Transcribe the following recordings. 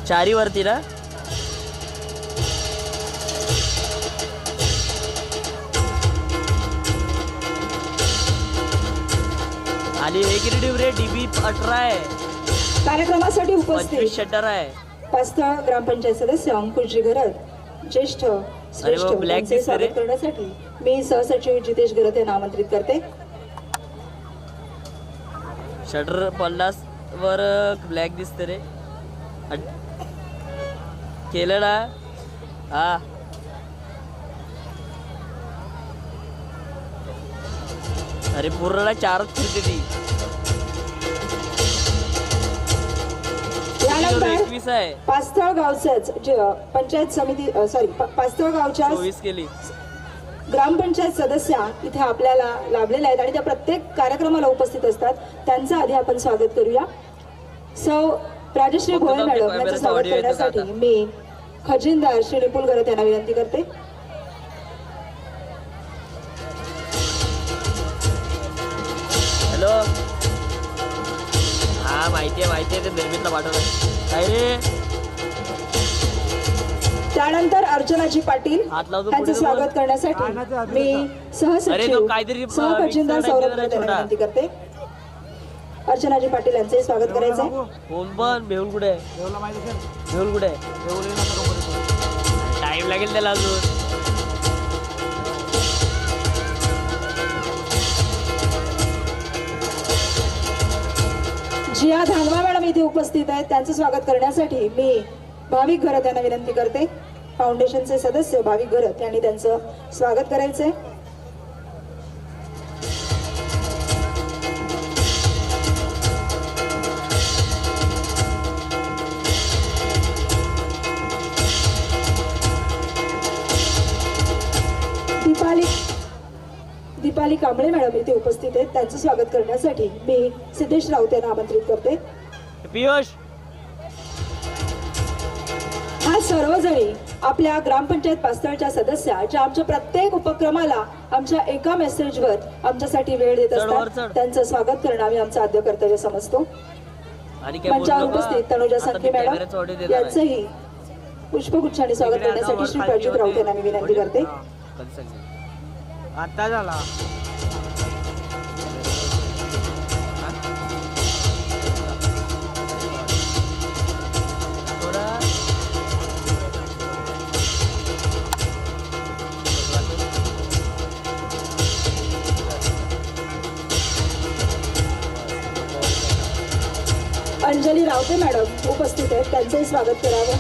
चारी वरती ना आणि हे किती रे डीबी 18 आहे कार्यक्रमासाठी उपस्थित 25 शटर आहे पास्थळ ग्रामपंचायत सदस्य अंकुशजी घरत ज्येष्ठ श्रेष्ठ black यांचे दिसतंय रे. स्वागत करण्यासाठी मी सहसचिव जितेश घरत यांना आमंत्रित करते. शटर 50 वर ब्लॅक दिसते रे केलं ना हा अरे पूर्ण 4च फिरते ती यानंतर 21 आहे पास्थळ गावच्याच पंचायत समिती पास्थळ गावच्या 24 केली ग्रामपंचायत सदस्या इथे आपल्याला लाभलेल्या आहेत आणि त्या प्रत्येक कार्यक्रमाला उपस्थित असतात. त्यांचं आधी आपण स्वागत करूया. सौ राजश्री भोये मॅडम यांचं स्वागत करण्यासाठी मी खजिनदार श्री निपुल घरत यांना विनंती करते. हॅलो हा माहितीये ते निर्मितला पाठवलं काय रे त्यानंतर अर्चनाजी पाटील हात लावतो यांचं पुढे स्वागत करण्यासाठी मी अरे तो काहीतरी खजिनदार सौरभ घरत यांना विनंती करते. अर्चनाजी पाटील यांचे स्वागत करायचे. फोन पण बेहुल कुठे आहे बेहुल कुठे टाइम लागेल त्याला अजून जिया धानवा मॅडम इथे उपस्थित आहेत. त्यांचं स्वागत करण्यासाठी मी भाविक घरत यांना विनंती करते. फाउंडेशनचे सदस्य भाविक घरत यांनी त्यांचं स्वागत करायचंय. दीपाली कांबळे मॅडम इथे उपस्थित आहेत. त्यांचं स्वागत करण्यासाठी मी सिद्धेश राऊत यांना आमंत्रित करते. पियुष हा सर्वजणी आपल्या ग्रामपंचायत पास्थळच्या सदस्या ज्या आमच्या प्रत्येक उपक्रमाला आमच्या एका मेसेजवर आमच्यासाठी वेळ देत असतात त्यांचं स्वागत करणं आम्ही आमचं आद्य कर्तव्य समजतो. मंचावर उपस्थित तनुजा संखे मॅडम यांचंही पुष्पगुच्छाने स्वागत करण्यासाठी श्री प्रज्योत राऊत यांना मी विनंती करते. आता झाला अंजली रावते मॅडम उपस्थित आहेत. त्यांचंही स्वागत करावं.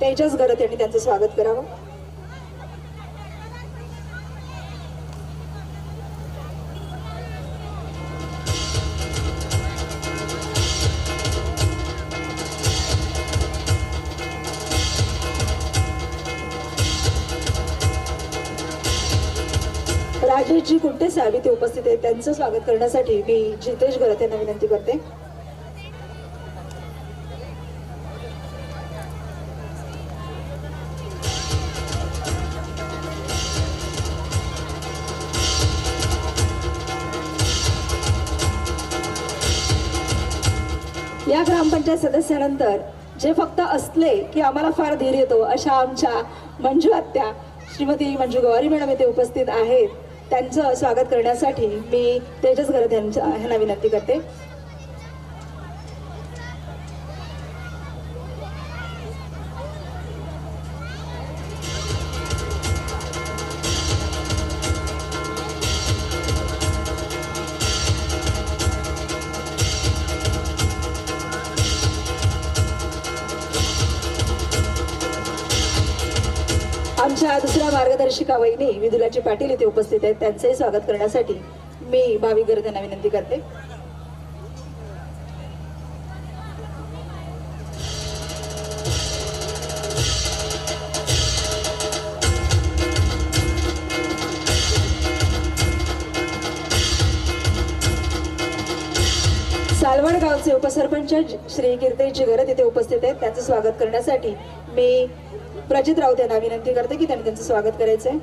तेजस घरत यांनी त्यांचं स्वागत करावं. राजेशजी कुंटे साहेब इथे उपस्थित आहेत. त्यांचं स्वागत करण्यासाठी मी जितेश घरत यांना विनंती करते. या ग्रामपंचायत सदस्यानंतर जे फक्त असले की आम्हाला फार धीर येतो अशा आमच्या मंजू आत्या श्रीमती मंजू गवारी मॅडम येथे उपस्थित आहेत. त्यांचं स्वागत करण्यासाठी मी तेजस घरत यांना विनंती करते. आमच्या दुसऱ्या मार्गदर्शिका वहिनी विदुलाजी पाटील इथे उपस्थित आहेत. त्यांचंही स्वागत करण्यासाठी मी भाविक घरत यांना विनंती करते. सालवड गावचे उपसरपंच श्री कीर्तेशजी घरत इथे उपस्थित आहेत. त्यांचं स्वागत करण्यासाठी मी प्रजित राऊत यांना विनंती करते की त्यांनी त्यांचं स्वागत करायचंय.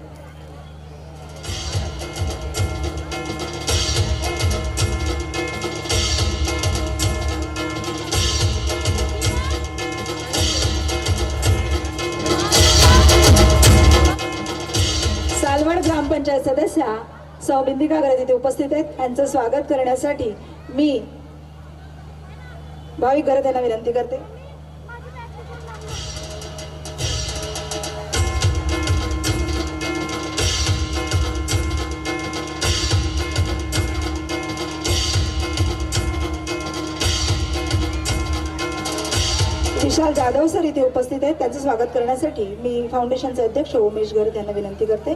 ग्रामपंचायत सदस्या सौ बिंदिका गरज इथे उपस्थित आहेत. त्यांचं स्वागत करण्यासाठी मी भाविक गरज यांना विनंती करते. विशाल जाधव सर इथे उपस्थित आहेत. त्यांचं स्वागत करण्यासाठी मी फाउंडेशनचे अध्यक्ष उमेश गरज यांना विनंती करते.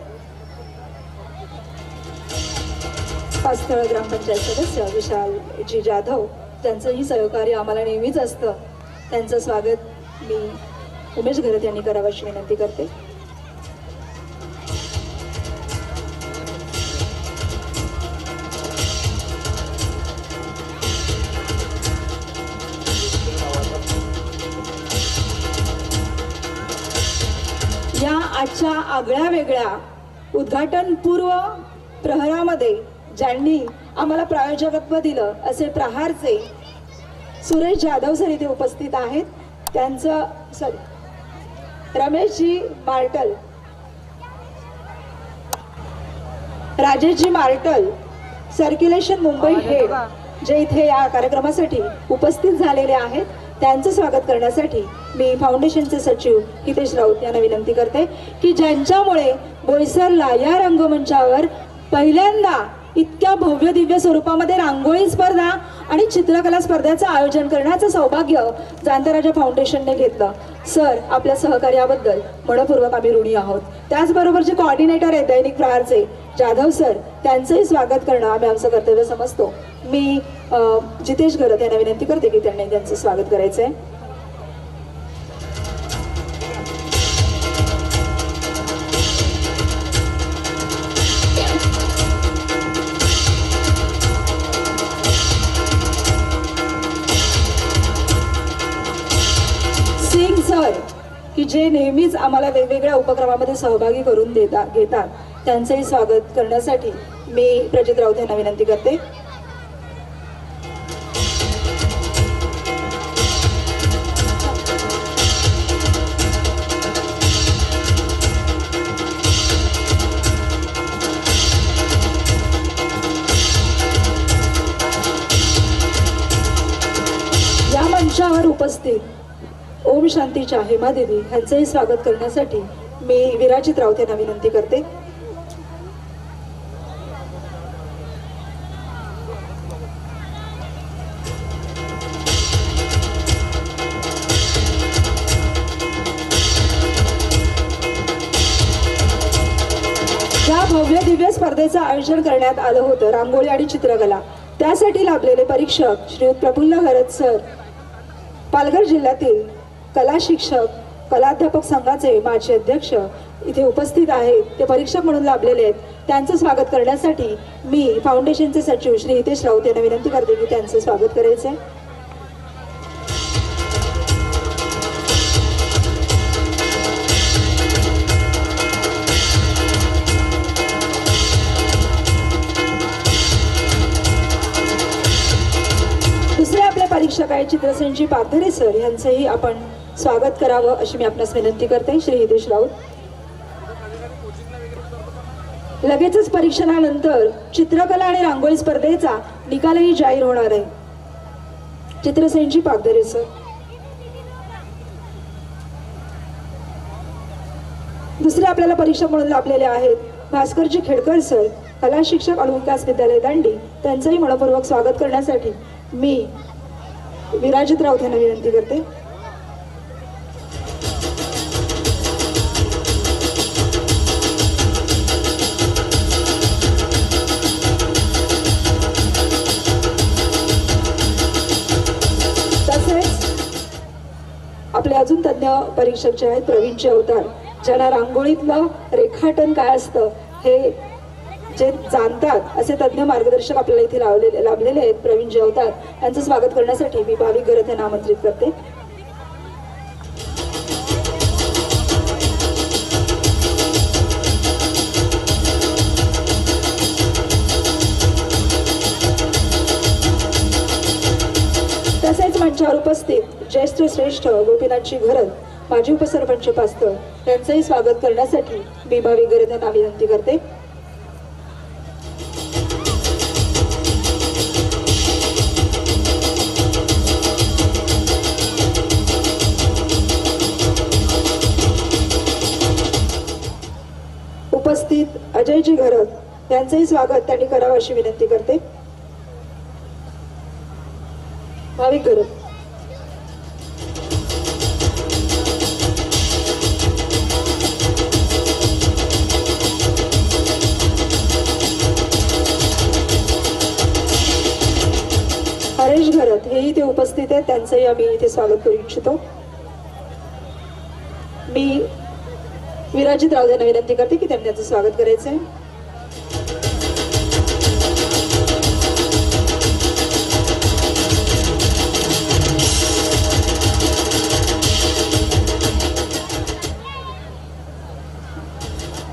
पास्थळ ग्रामपंचायत सदस्य विशाल जी जाधव, त्यांचंही सहकार्य आम्हाला नेहमीच असतं. त्यांचं स्वागत मी उमेश गरज यांनी करावं अशी विनंती करते. या आजच्या आगळ्या वेगळ्या उद्घाटनपूर्व प्रहरामध्ये ज्यांनी आम्हाला प्रायोजकत्व दिलं असे प्रहारचे सुरेश जाधव सर इथे उपस्थित आहेत. त्यांचं रमेशजी मार्टल, राजेशजी मार्टल, सर्क्युलेशन मुंबई हेड जे इथे या कार्यक्रमासाठी उपस्थित झालेले आहेत, त्यांचं स्वागत करण्यासाठी मी फाउंडेशनचे सचिव हितेश राऊत यांना विनंती करते की ज्यांच्यामुळे बोईसरला या रंगमंचावर पहिल्यांदा इतक्या भव्य दिव्य स्वरूपामध्ये रांगोळी स्पर्धा आणि चित्रकला स्पर्धेचं आयोजन करण्याचं सौभाग्य जाणता फाउंडेशनने घेतलं. सर, आपल्या सहकार्याबद्दल मनपूर्वक आम्ही ऋणी आहोत. त्याचबरोबर जे कोऑर्डिनेटर आहेत दैनिक प्रहारचे जाधव सर, त्यांचंही स्वागत करणं आम्ही आमचं कर्तव्य समजतो. मी जितेश गरज यांना विनंती करते की त्यांनी त्यांचं स्वागत करायचं आहे. सिंग सर की जे नेहमीच आम्हाला वेगवेगळ्या उपक्रमामध्ये सहभागी करून घेतात, त्यांचंही स्वागत करण्यासाठी मी प्रजित राऊत यांना विनंती करते. या मंचावर उपस्थित ओम शांतीच्या हेमा देवी यांचंही स्वागत करण्यासाठी मी विराजित राऊत यांना विनंती करते. या भव्य दिव्य स्पर्धेचं आयोजन करण्यात आलं होतं रांगोळी आणि चित्रकला, त्यासाठी लाभलेले परीक्षक श्री प्रफुल्ल गरज सर, पालघर जिल्ह्यातील कला शिक्षक कलाध्यापक संघाचे माजी अध्यक्ष इथे उपस्थित आहेत. ते परीक्षक म्हणून लाभलेले आहेत. त्यांचं स्वागत करण्यासाठी मी फाउंडेशनचे सचिव श्री हितेश राऊत यांना विनंती करते की त्यांचं स्वागत करायचं आहे. दुसरे आपले परीक्षक आहेत चित्रसेनजी पागधरे सर, यांचंही आपण स्वागत करावं अशी मी आपणास विनंती करते. श्री हितेश राऊत. लगेचच परीक्षणानंतर चित्रकला आणि रांगोळी स्पर्धेचा निकालही जाहीर होणार आहे. चित्रसेनजी पागधरे सर. दुसरे आपल्याला परीक्षक म्हणून लाभलेले आहेत भास्करजी खेडकर सर, कला शिक्षक आणि विकास विद्यालय दांडी. त्यांचंही मनपूर्वक स्वागत करण्यासाठी मी विराजित राऊत यांना विनंती करते. आपले अजून तज्ञ परीक्षक जे आहेत प्रवीणचे अवतार, ज्यांना रांगोळीतलं रेखाटन काय असतं हे जे जाणतात असे तज्ञ मार्गदर्शक आपल्याला इथे लाभलेले आहेत प्रवीणचे अवतार, यांचं स्वागत करण्यासाठी मी भाविक गरज यांना आमंत्रित करते. तसेच मंचावर उपस्थित ज्येष्ठ श्रेष्ठ गोपीनाथजी घरत, माजी उपसरपंच पास्तळ, त्यांचंही स्वागत करण्यासाठी मी भाविक गरज यांना विनंती करते. यांचंही स्वागत त्यांनी करावं अशी विनंती करते. भाविक घरत हरेश घरत हेही ते उपस्थित आहेत, त्यांचंही आम्ही इथे स्वागत करू इच्छितो. मी विराजित राऊत यांना विनंती करते की त्यांनी त्याचं स्वागत करायचंय.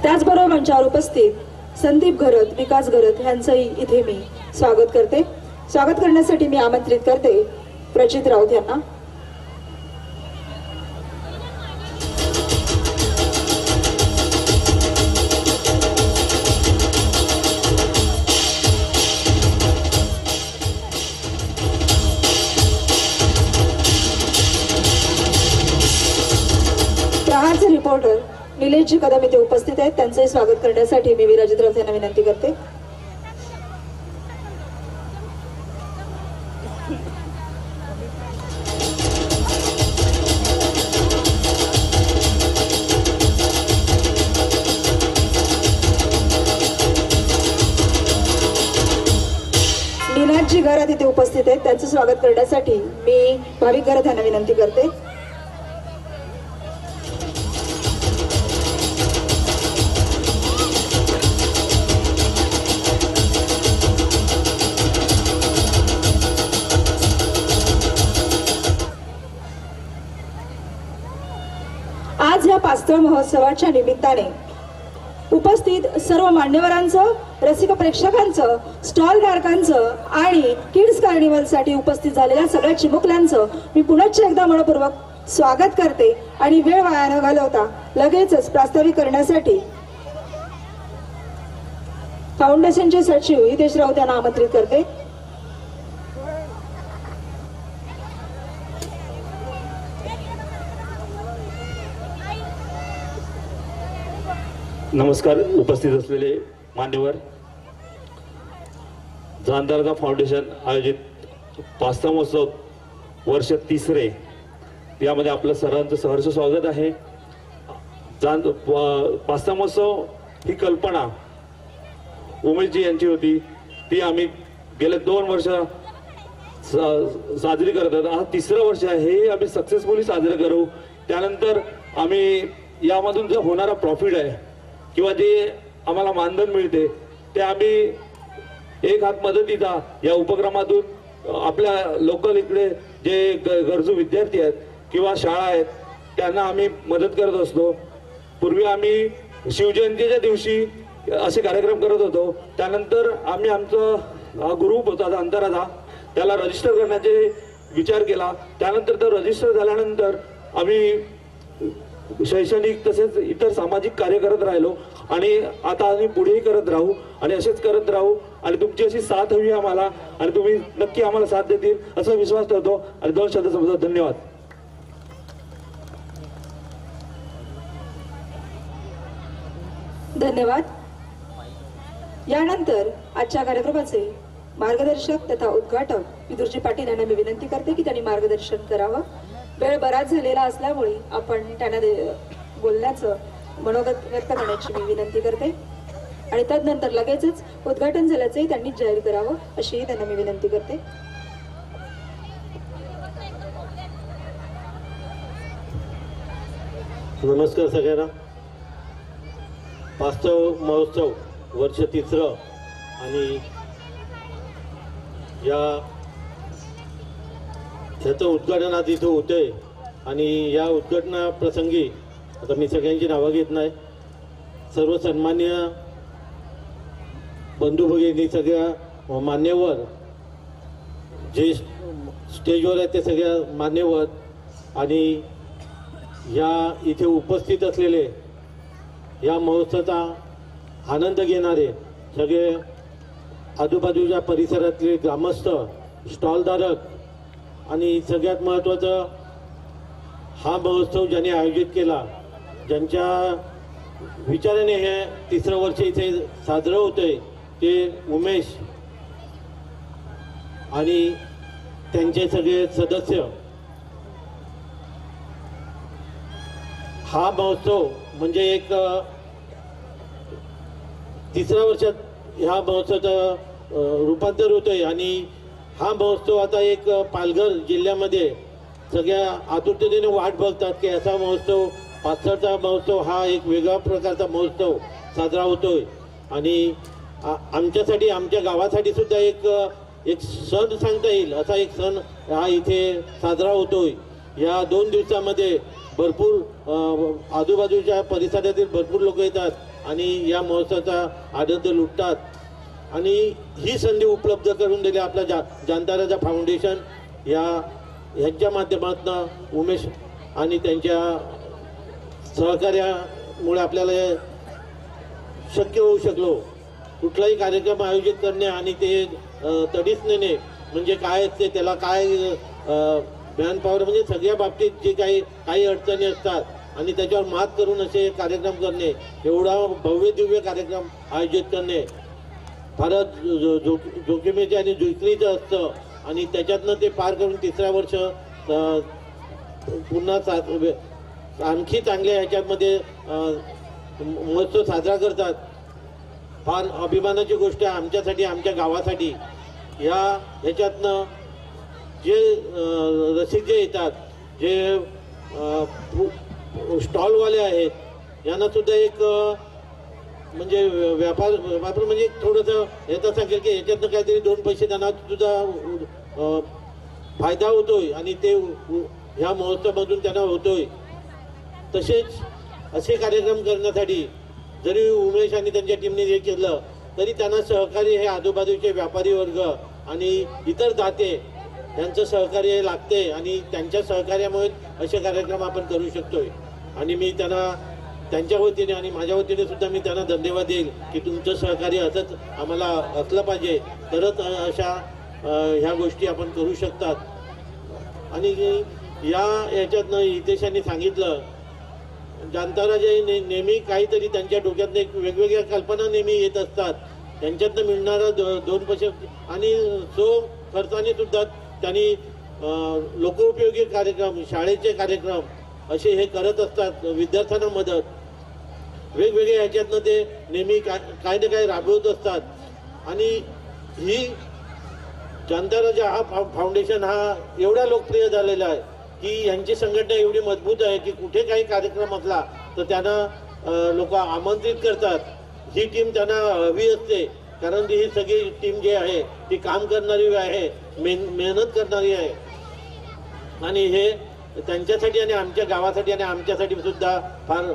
त्याचबरोबर मंचावर उपस्थित संदीप घरत, विकास घरत यांचंही इथे मी स्वागत करते. स्वागत करण्यासाठी मी आमंत्रित करते प्रचित राऊत यांना. प्रहारचे रिपोर्टर निलेशजी कदम इथे उपस्थित आहेत, त्यांचंही स्वागत करण्यासाठी मी विराजित राऊत यांना विनंती करते. नीनाथजी घरात इथे उपस्थित आहेत, त्यांचं स्वागत करण्यासाठी मी भाविक घरात यांना विनंती करते. आज या पास्तळ महोत्सवाच्या निमित्ताने उपस्थित सर्व मान्यवरांचं, रसिक प्रेक्षकांचं, स्टॉल धारकांचं आणि किड्स कार्निवलसाठी उपस्थित झालेल्या सगळ्या चिमुकल्यांचं मी पुनश्च एकदा मनपूर्वक स्वागत करते आणि वेळ वाया न घालवता लगेचच प्रास्ताविक करण्यासाठी फाउंडेशनचे सचिव हितेश राऊत यांना आमंत्रित करते. नमस्कार. उपस्थित असलेले मान्यवर, जाणदारगा फाउंडेशन आयोजित पास्ता महोत्सव वर्ष 3रे यामध्ये आपलं सर्वांचं सहर्ष स्वागत आहे. पास्ता महोत्सव ही कल्पना उमेशजी यांची होती, ती आम्ही गेले 2 वर्ष साजरी करत आहोत. हा 3रं वर्ष आहे, हे आम्ही सक्सेसफुली साजरे करू. त्यानंतर आम्ही यामधून जो होणारा प्रॉफिट आहे किंवा जे आम्हाला मानधन मिळते ते आम्ही एक हात मदतीचा या उपक्रमातून आपल्या लोकल इकडे जे गरजू विद्यार्थी आहेत किंवा शाळा आहेत त्यांना आम्ही मदत करत असतो. पूर्वी आम्ही शिवजयंतीच्या दिवशी असे कार्यक्रम करत होतो. त्यानंतर आम्ही आमचा ग्रुप होता अंतराचा, त्याला रजिस्टर करण्याचे विचार केला. त्यानंतर तो रजिस्टर झाल्यानंतर आम्ही शैक्षणिक तसेच इतर सामाजिक कार्य करत राहिलो आणि आता आम्ही पुढेही करत राहू आणि असेच करत राहू आणि तुमची अशी साथ हवी आम्हाला आणि तुम्ही नक्की आम्हाला साथ देतील असा विश्वास ठेवतो आणि 2 शब्द समजतो. धन्यवाद. धन्यवाद. यानंतर आजच्या कार्यक्रमाचे मार्गदर्शक तथा उद्घाटक विदुरजी पाटील यांना मी विनंती करते की त्यांनी मार्गदर्शन करावं. वेळ बराच झालेला असल्यामुळे आपण त्यांना बोलण्याचं मनोगत व्यक्त करण्याची मी विनंती करते आणि तदनंतर लगेचच उद्घाटन झाल्याचंही त्यांनी जाहीर करावं अशीही त्यांना मी विनंती करते. नमस्कार सगळ्यांना. पास्तव महोत्सव वर्ष 3रं आणि ह्याचं उद्घाटन आज इथं होतंय आणि या उद्घाटनाप्रसंगी आता मी सगळ्यांची नावं घेत नाही, सर्व सन्मान्य बंधू भगिनी, सगळ्या मान्यवर जे स्टेजवर आहेत ते सगळ्या मान्यवर आणि या इथे उपस्थित असलेले या महोत्सवाचा आनंद घेणारे सगळे आजूबाजूच्या परिसरातले ग्रामस्थ, स्टॉलधारक आणि सगळ्यात महत्त्वाचं हा महोत्सव ज्यांनी आयोजित केला, ज्यांच्या विचाराने हे 3रं वर्ष इथे साजरं होतंय ते उमेश आणि त्यांचे सगळे सदस्य हा महोत्सव म्हणजे एक 3ऱ्या वर्षात ह्या महोत्सवाचं रूपांतर होतंय आणि हा महोत्सव आता एक पालघर जिल्ह्यामध्ये सगळ्या आतुरतेने वाट बघतात की असा महोत्सव पाथरचा महोत्सव हा एक वेगळ्या प्रकारचा महोत्सव साजरा होतोय आणि आमच्यासाठी आमच्या गावासाठी सुद्धा एक सण सांगता येईल असा एक सण हा इथे साजरा होतोय। या 2 दिवसामध्ये भरपूर आजूबाजूच्या परिसरातील भरपूर लोक येतात आणि या महोत्सवाचा आनंद लुटतात आणि ही संधी उपलब्ध करून दिली आपल्या जानता राजा फाउंडेशन ह्यांच्या माध्यमातून उमेश आणि त्यांच्या सहकार्यामुळे आपल्याला शक्य होऊ शकलो। कुठलाही कार्यक्रम आयोजित करणे आणि ते तडीस नेणे म्हणजे काय असते त्याला काय मॅन पॉवर म्हणजे सगळ्या बाबतीत जे काही अडचणी असतात आणि त्याच्यावर मात करून असे कार्यक्रम करणे एवढा भव्य दिव्य कार्यक्रम आयोजित करणे फारच जोखमीचे आणि जुकरीचं असतं आणि त्याच्यातनं ते पार करून 3रं वर्ष पुन्हा आणखी चांगल्या ह्याच्यामध्ये महोत्सव साजरा करतात। फार अभिमानाची गोष्ट आहे आमच्यासाठी आमच्या गावासाठी। ह्याच्यातनं जे रसिक जे येतात जे स्टॉलवाले आहेत यांना सुद्धा एक म्हणजे व्यापार म्हणजे थोडंसं याचा सांगेल की याच्यातनं काहीतरी 2 पैसे त्यांना सुद्धा फायदा होतोय आणि ते ह्या महोत्सवामधून त्यांना होतोय। तसेच असे कार्यक्रम करण्यासाठी जरी उमेश आणि त्यांच्या टीमने हे केलं तरी त्यांना सहकार्य हे आजूबाजूचे व्यापारी वर्ग आणि इतर दाते यांचं सहकार्य लागते आणि त्यांच्या सहकार्यामुळे असे कार्यक्रम आपण करू शकतोय आणि मी त्यांना त्यांच्या वतीने आणि माझ्या वतीने सुद्धा मी त्यांना धन्यवाद देईल की तुमचं सहकार्य असंच आम्हाला असलं पाहिजे तरच अशा ह्या गोष्टी आपण करू शकतात। आणि याच्यातनं हितेशांनी सांगितलं जानता राजा नेहमी काहीतरी त्यांच्या डोक्यातनं एक वेगवेगळ्या कल्पना नेहमी येत असतात त्यांच्यातनं मिळणारा 2 पैसे आणि खर्चाने सुद्धा त्यांनी लोकोपयोगी कार्यक्रम शाळेचे कार्यक्रम असे हे करत असतात। विद्यार्थ्यांना मदत वेगवेगळ्या ह्याच्यातनं ते नेहमी काही ना काही राबवत असतात आणि ही जानता राजा हा फाउंडेशन हा एवढा लोकप्रिय झालेला आहे की यांची संघटना एवढी मजबूत आहे की कुठे काही कार्यक्रम असला तर त्यांना लोक आमंत्रित करतात। ही टीम त्यांना हवी असते कारण ही सगळी टीम जी आहे ती काम करणारी आहे मेहनत करणारी आहे आणि हे त्यांच्यासाठी आणि आमच्या गावासाठी आणि आमच्यासाठी सुद्धा फार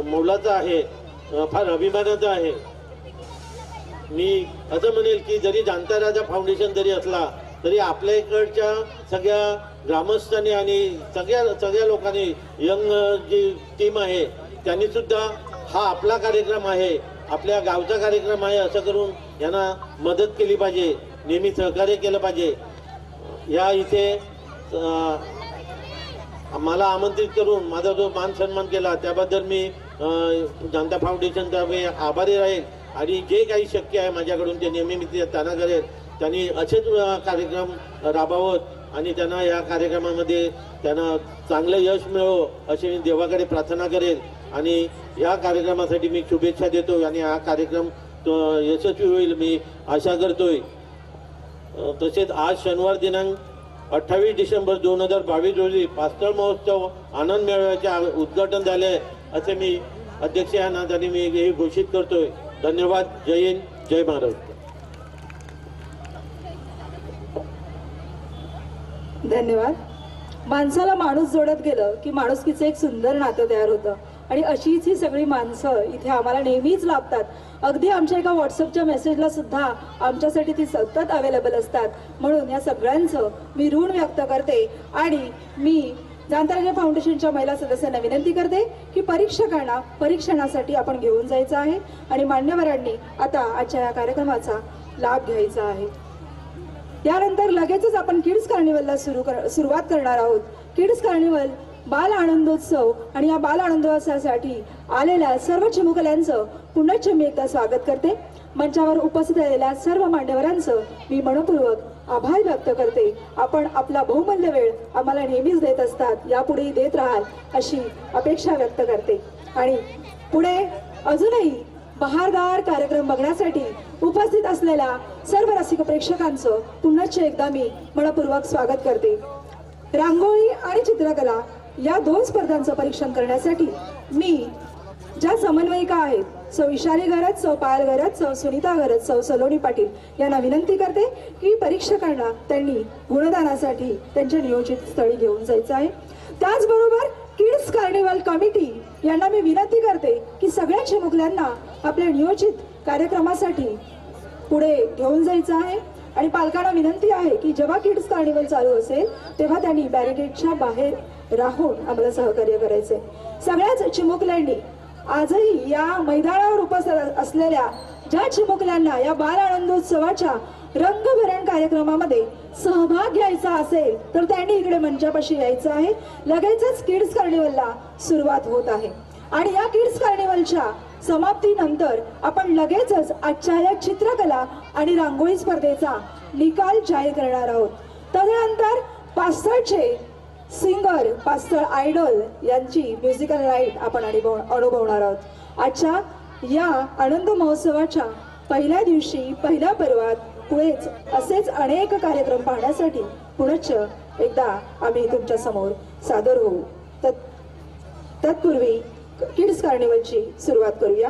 मोलाचं आहे फार अभिमानाचं आहे। मी असं म्हणेल की जरी जानता राजा फाउंडेशन जरी असला तरी आपल्या इकडच्या सगळ्या ग्रामस्थांनी आणि सगळ्या लोकांनी यंग जी टीम आहे त्यांनी सुद्धा हा आपला कार्यक्रम आहे आपल्या गावचा कार्यक्रम आहे असं करून यांना मदत केली पाहिजे नेहमी सहकार्य केलं पाहिजे। या इथे मला आमंत्रित करून माझा जो मान सन्मान केला त्याबद्दल मी जनता फाउंडेशनचा मी आभारी राहील आणि जे काही शक्य आहे माझ्याकडून ते नेहमी मी त्यांना करेल। त्यांनी असेच कार्यक्रम राबवत आणि त्यांना या कार्यक्रमामध्ये त्यांना चांगलं यश मिळो अशी मी देवाकडे प्रार्थना करेल आणि या कार्यक्रमासाठी मी शुभेच्छा देतो आणि हा कार्यक्रम यशस्वी होईल मी आशा करतोय। तसेच आज शनिवार दिनांक 28 डिसेंबर 2022 रोजी पास्थळ महोत्सव आनंद मेळाव्याचे उद्घाटन झाले असे मी अध्यक्ष या नात्याने मी हे घोषित करतोय। धन्यवाद। जय हिंद जय महाराष्ट्र। धन्यवाद। माणसाला माणूस जोडत गेलं की माणुसकीचं एक सुंदर नातं तयार होतं आणि अशीच ही सगळी माणसं इथे आम्हाला नेहमीच लाभतात। अगदी आमच्या एका व्हॉट्सअपच्या मेसेजला सुद्धा आमच्यासाठी ती सतत अवेलेबल असतात। म्हणून या सगळ्यांचं मी ऋण व्यक्त करते आणि मी जानता राजा फाउंडेशनच्या महिला सदस्यांना विनंती करते की परीक्षकांना परीक्षणासाठी आपण घेऊन जायचं आहे आणि मान्यवरांनी आता आजच्या या कार्यक्रमाचा लाभ घ्यायचा आहे। यानंतर लगेचच आपण किड्स कार्निवलला सुरुवात करणार आहोत। किड्स कार्निवल बाल आनंदोत्सव आणि या बाल आनंदोत्सवासाठी आलेल्या सर्व चिमुकल्यांचं पुनश्च मी एकदा स्वागत करते. मंचावर उपस्थित असलेल्या सर्व मान्यवरांचं मी मनपूर्वक आभार व्यक्त करते. आपण आपला बहुमूल्य वेळ आम्हाला नेहमीच देत असतात, यापुढेही देत राहाल अशी अपेक्षा व्यक्त करते. आणि पुढे अजूनही बहारदार कार्यक्रम बघण्यासाठी उपस्थित असलेल्या सर्व रसिक प्रेक्षकांचं पुनश्च एकदा मी मनपूर्वक स्वागत करते. रांगोळी आणि चित्रकला या 2 स्पर्धांचं परीक्षण करण्यासाठी मी ज्या समन्वयिका आहेत सौ इशारी गरज, सौ पायल गरज, सौ सुनीता गरज, सौ सलोनी पाटील यांना विनंती करते की परीक्षकांना त्यांनी गुणदानासाठी त्यांच्या नियोजित स्थळी घेऊन जायचं आहे. त्याचबरोबर किड्स कार्निवल कमिटी यांना मी विनंती करते की सगळ्या चिमुकल्यांना आपल्या नियोजित कार्यक्रमासाठी पुढे घेऊन जायचं आहे. आणि पालकांना विनंती आहे की जेव्हा किड्स कार्निवल चालू असेल तेव्हा त्यांनी बॅरिकेडच्या बाहेर राहून आम्हाला सहकार्य करायचे. सगळ्याच चिमुकल्यांनी आजही या मैदानावर उपस्थित असलेल्या ज्या चिमुकल्यांना या बाल आनंदोत्सवाच्या रंगभरण कार्यक्रमामध्ये सहभाग घ्यायचा असेल तर त्यांनी इकडे मंचापाशी यायचं आहे. लगेचच किड्स कार्निवलला सुरुवात होत आहे आणि या किड्स कार्निवलच्या समाप्तीनंतर आपण लगेचच आजच्या या चित्रकला आणि रांगोळी स्पर्धेचा निकाल जाहीर करणार आहोत. तदनंतर पास्तळचे सिंगर, पास्तळ आयडॉल यांची म्युझिकल नाईट आपण अनुभवणार आहोत. आजच्या या आनंद महोत्सवाच्या पहिल्या दिवशी, पहिल्या पर्वात पुढेच असेच अनेक कार्यक्रम पाहण्यासाठी पुनश्च एकदा आम्ही तुमच्या समोर सादर होऊ. तत्पूर्वी किड्स कार्निवलची सुरुवात करूया.